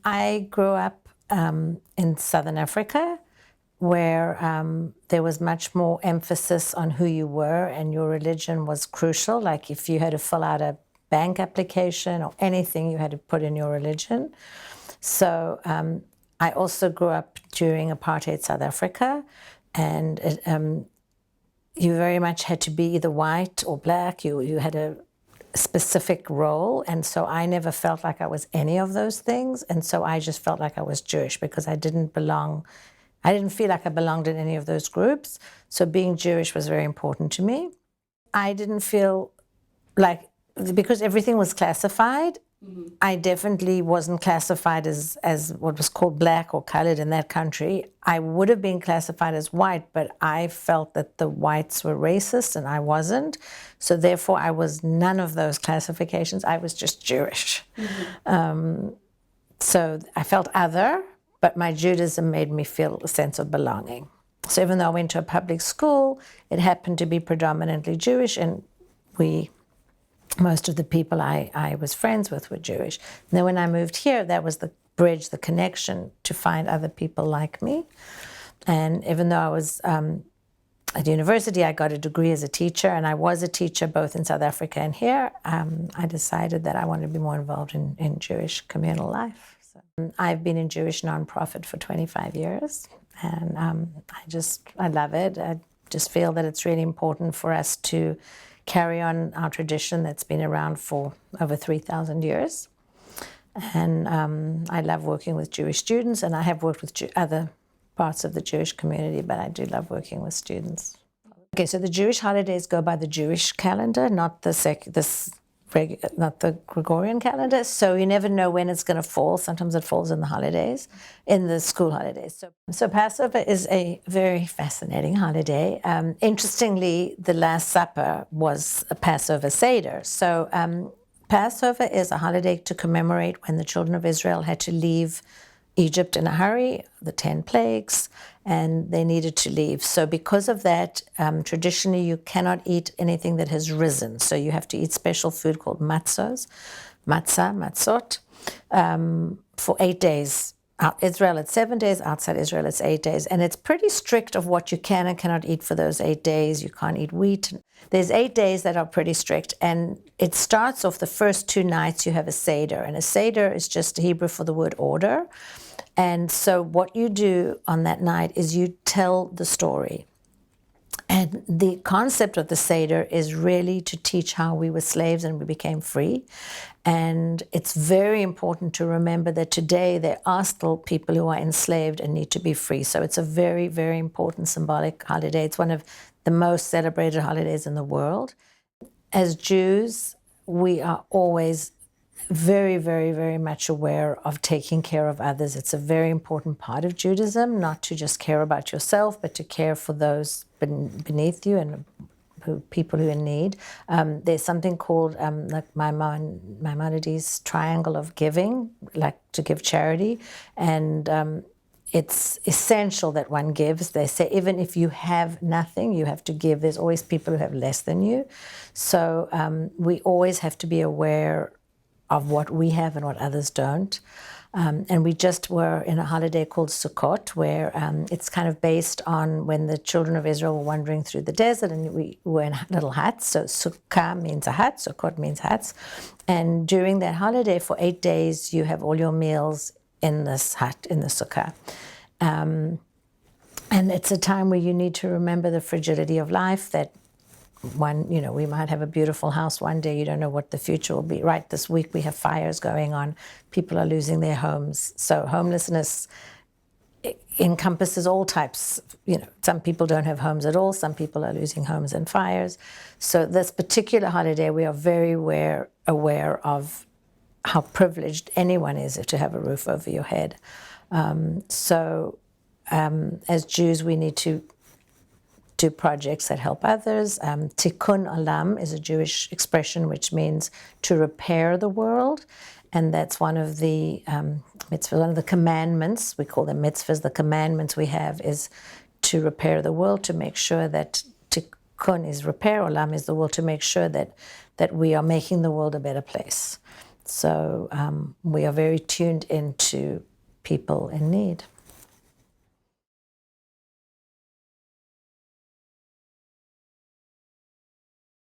I grew up in Southern Africa, where there was much more emphasis on who you were, and your religion was crucial. Like if you had to fill out a bank application or anything, you had to put in your religion. So I also grew up during apartheid South Africa, and you very much had to be either white or black. You had a specific role, and so I never felt like I was any of those things, and so I just felt like I was Jewish because I didn't belong. I didn't feel like I belonged in any of those groups, so being Jewish was very important to me. I didn't feel like, because everything was classified, I definitely wasn't classified as what was called black or colored in that country. I would have been classified as white, but I felt that the whites were racist and I wasn't. So therefore, I was none of those classifications. I was just Jewish. So I felt other, but my Judaism made me feel a sense of belonging. So even though I went to a public school, it happened to be predominantly Jewish, and most of the people I was friends with were Jewish. And then when I moved here, that was the bridge, the connection to find other people like me. And even though I was at university, I got a degree as a teacher, and I was a teacher both in South Africa and here. I decided that I wanted to be more involved in Jewish communal life. So, I've been in Jewish nonprofit for 25 years, and I love it. I just feel that it's really important for us to carry on our tradition that's been around for over 3,000 years. And I love working with Jewish students, and I have worked with other parts of the Jewish community, but I do love working with students. Okay, so the Jewish holidays go by the Jewish calendar, not the Gregorian calendar. So you never know when it's going to fall. Sometimes it falls in the holidays, in the school holidays. So Passover is a very fascinating holiday. Interestingly, the Last Supper was a Passover Seder. So Passover is a holiday to commemorate when the children of Israel had to leave Egypt in a hurry, the 10 plagues, and they needed to leave. So because of that, traditionally you cannot eat anything that has risen. So you have to eat special food called matzot, for 8 days. Israel, it's 7 days. Outside Israel, it's 8 days. And it's pretty strict of what you can and cannot eat for those 8 days. You can't eat wheat. There's 8 days that are pretty strict. And it starts off the first 2 nights, you have a Seder. And a Seder is just Hebrew for the word order. And so what you do on that night is you tell the story. And the concept of the Seder is really to teach how we were slaves and we became free. And it's very important to remember that today there are still people who are enslaved and need to be free. So it's a very, very important symbolic holiday. It's one of the most celebrated holidays in the world. As Jews, we are always very, very, very much aware of taking care of others. It's a very important part of Judaism, not to just care about yourself, but to care for those beneath you and people who are in need. There's something called like Maimonides' triangle of giving, like to give charity, and it's essential that one gives. They say even if you have nothing, you have to give. There's always people who have less than you. So we always have to be aware of what we have and what others don't. And we just were in a holiday called Sukkot, where it's kind of based on when the children of Israel were wandering through the desert, and we were in little huts. So Sukkah means a hut, Sukkot means huts. And during that holiday, for 8 days, you have all your meals in this hut, in the Sukkah. And it's a time where you need to remember the fragility of life, that we might have a beautiful house one day. You don't know what the future will be. Right this week we have fires going on. People are losing their homes. So homelessness encompasses all types. Some people don't have homes at all. Some people are losing homes in fires. So this particular holiday, we are very aware of how privileged anyone is to have a roof over your head. As Jews, we need to do projects that help others. Tikkun olam is a Jewish expression which means to repair the world, and that's one of the mitzvahs, one of the commandments. We call them mitzvahs. The commandments we have is to repair the world, to make sure that tikkun is repair, olam is the world, to make sure that we are making the world a better place. So we are very tuned into people in need.